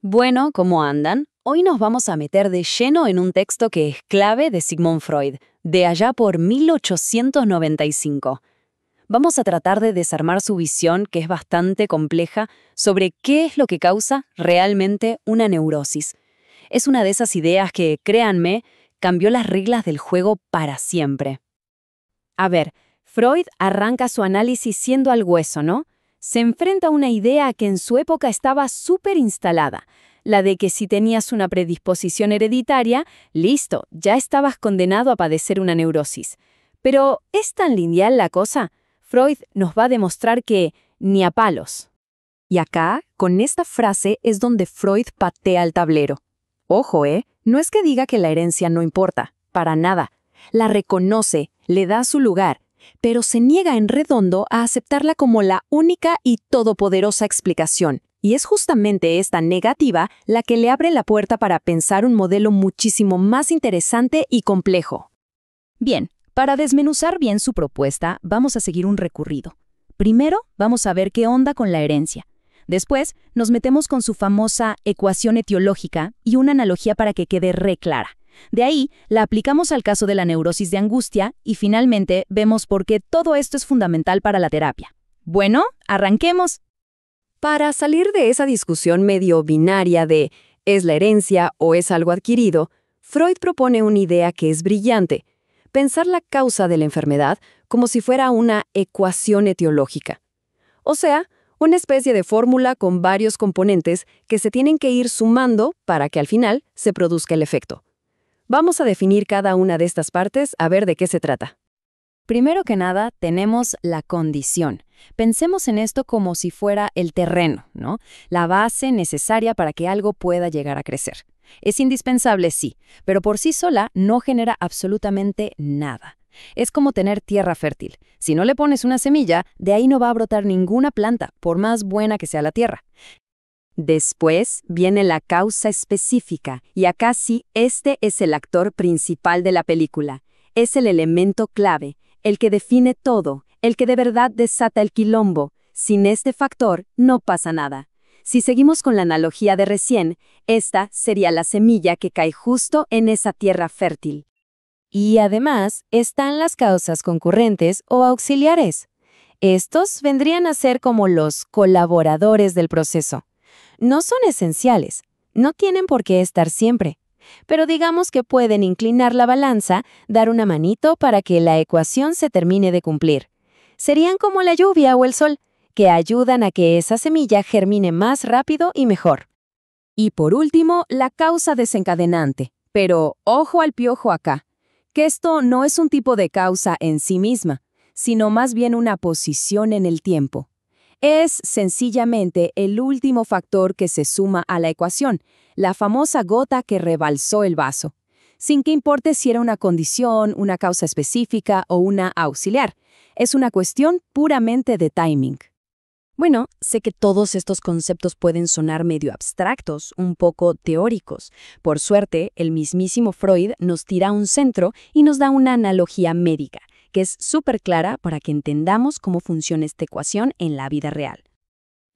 Bueno, ¿cómo andan? Hoy nos vamos a meter de lleno en un texto que es clave de Sigmund Freud, de allá por 1895. Vamos a tratar de desarmar su visión, que es bastante compleja, sobre qué es lo que causa realmente una neurosis. Es una de esas ideas que, créanme, cambió las reglas del juego para siempre. A ver, Freud arranca su análisis siendo al hueso, ¿no? Se enfrenta a una idea que en su época estaba súper instalada, la de que si tenías una predisposición hereditaria, listo, ya estabas condenado a padecer una neurosis. Pero ¿es tan lineal la cosa? Freud nos va a demostrar que ni a palos. Y acá, con esta frase, es donde Freud patea el tablero. Ojo, no es que diga que la herencia no importa, para nada. La reconoce, le da su lugar, pero se niega en redondo a aceptarla como la única y todopoderosa explicación. Y es justamente esta negativa la que le abre la puerta para pensar un modelo muchísimo más interesante y complejo. Bien, para desmenuzar bien su propuesta, vamos a seguir un recorrido. Primero, vamos a ver qué onda con la herencia. Después, nos metemos con su famosa ecuación etiológica y una analogía para que quede re clara. De ahí, la aplicamos al caso de la neurosis de angustia y finalmente vemos por qué todo esto es fundamental para la terapia. Bueno, arranquemos. Para salir de esa discusión medio binaria de ¿es la herencia o es algo adquirido?, Freud propone una idea que es brillante: pensar la causa de la enfermedad como si fuera una ecuación etiológica. O sea, una especie de fórmula con varios componentes que se tienen que ir sumando para que al final se produzca el efecto. Vamos a definir cada una de estas partes a ver de qué se trata. Primero que nada, tenemos la condición. Pensemos en esto como si fuera el terreno, ¿no? La base necesaria para que algo pueda llegar a crecer. Es indispensable, sí, pero por sí sola no genera absolutamente nada. Es como tener tierra fértil. Si no le pones una semilla, de ahí no va a brotar ninguna planta, por más buena que sea la tierra. Después viene la causa específica, y acá sí, este es el actor principal de la película. Es el elemento clave, el que define todo, el que de verdad desata el quilombo. Sin este factor, no pasa nada. Si seguimos con la analogía de recién, esta sería la semilla que cae justo en esa tierra fértil. Y además están las causas concurrentes o auxiliares. Estos vendrían a ser como los colaboradores del proceso. No son esenciales, no tienen por qué estar siempre, pero digamos que pueden inclinar la balanza, dar una manito para que la ecuación se termine de cumplir. Serían como la lluvia o el sol, que ayudan a que esa semilla germine más rápido y mejor. Y por último, la causa desencadenante. Pero ojo al piojo acá, que esto no es un tipo de causa en sí misma, sino más bien una posición en el tiempo. Es sencillamente el último factor que se suma a la ecuación, la famosa gota que rebalsó el vaso, sin que importe si era una condición, una causa específica o una auxiliar. Es una cuestión puramente de timing. Bueno, sé que todos estos conceptos pueden sonar medio abstractos, un poco teóricos. Por suerte, el mismísimo Freud nos tira a un centro y nos da una analogía médica, que es súper clara para que entendamos cómo funciona esta ecuación en la vida real.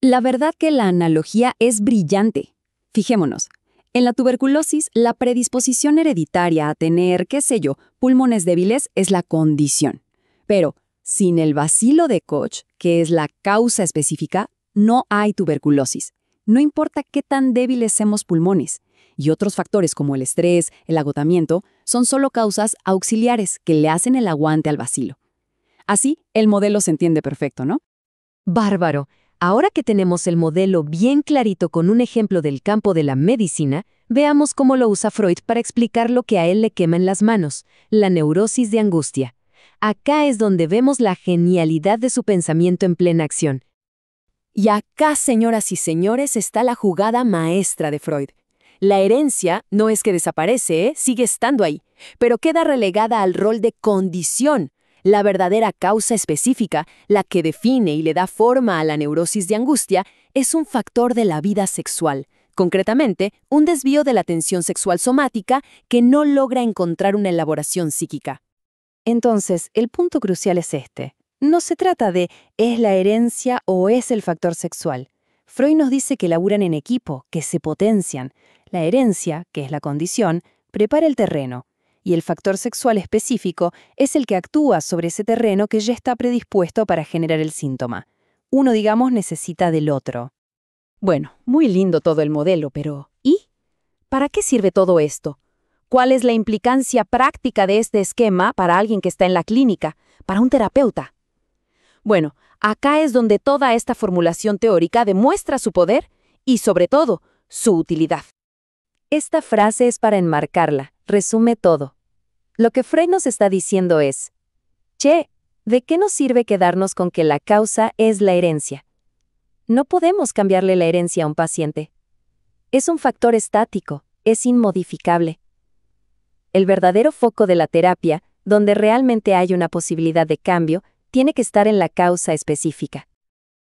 La verdad que la analogía es brillante. Fijémonos, en la tuberculosis, la predisposición hereditaria a tener, qué sé yo, pulmones débiles es la condición. Pero sin el bacilo de Koch, que es la causa específica, no hay tuberculosis. No importa qué tan débiles seamos pulmones. Y otros factores como el estrés, el agotamiento, son solo causas auxiliares que le hacen el aguante al bacilo. Así, el modelo se entiende perfecto, ¿no? Bárbaro. Ahora que tenemos el modelo bien clarito con un ejemplo del campo de la medicina, veamos cómo lo usa Freud para explicar lo que a él le quema en las manos, la neurosis de angustia. Acá es donde vemos la genialidad de su pensamiento en plena acción. Y acá, señoras y señores, está la jugada maestra de Freud. La herencia no es que desaparece, sigue estando ahí, pero queda relegada al rol de condición. La verdadera causa específica, la que define y le da forma a la neurosis de angustia, es un factor de la vida sexual. Concretamente, un desvío de la tensión sexual somática que no logra encontrar una elaboración psíquica. Entonces, el punto crucial es este. No se trata de ¿es la herencia o es el factor sexual? Freud nos dice que laburan en equipo, que se potencian. La herencia, que es la condición, prepara el terreno, y el factor sexual específico es el que actúa sobre ese terreno que ya está predispuesto para generar el síntoma. Uno, digamos, necesita del otro. Bueno, muy lindo todo el modelo, pero ¿y? ¿Para qué sirve todo esto? ¿Cuál es la implicancia práctica de este esquema para alguien que está en la clínica, para un terapeuta? Bueno, acá es donde toda esta formulación teórica demuestra su poder y, sobre todo, su utilidad. Esta frase es para enmarcarla, resume todo. Lo que Freud nos está diciendo es, che, ¿de qué nos sirve quedarnos con que la causa es la herencia? No podemos cambiarle la herencia a un paciente. Es un factor estático, es inmodificable. El verdadero foco de la terapia, donde realmente hay una posibilidad de cambio, tiene que estar en la causa específica.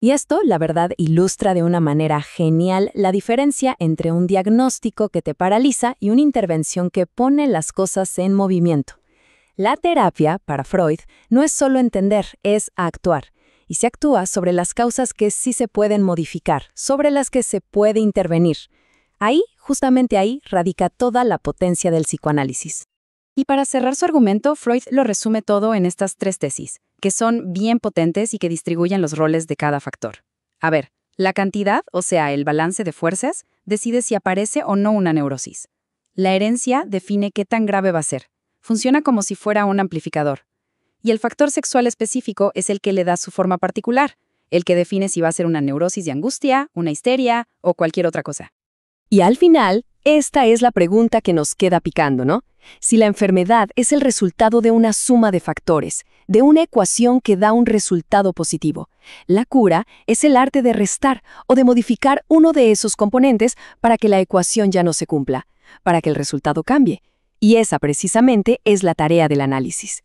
Y esto, la verdad, ilustra de una manera genial la diferencia entre un diagnóstico que te paraliza y una intervención que pone las cosas en movimiento. La terapia, para Freud, no es solo entender, es actuar. Y se actúa sobre las causas que sí se pueden modificar, sobre las que se puede intervenir. Ahí, justamente ahí, radica toda la potencia del psicoanálisis. Y para cerrar su argumento, Freud lo resume todo en estas 3 tesis, que son bien potentes y que distribuyen los roles de cada factor. A ver, la cantidad, o sea, el balance de fuerzas, decide si aparece o no una neurosis. La herencia define qué tan grave va a ser. Funciona como si fuera un amplificador. Y el factor sexual específico es el que le da su forma particular, el que define si va a ser una neurosis de angustia, una histeria o cualquier otra cosa. Y al final, esta es la pregunta que nos queda picando, ¿no? Si la enfermedad es el resultado de una suma de factores, de una ecuación que da un resultado positivo, la cura es el arte de restar o de modificar uno de esos componentes para que la ecuación ya no se cumpla, para que el resultado cambie. Y esa precisamente es la tarea del análisis.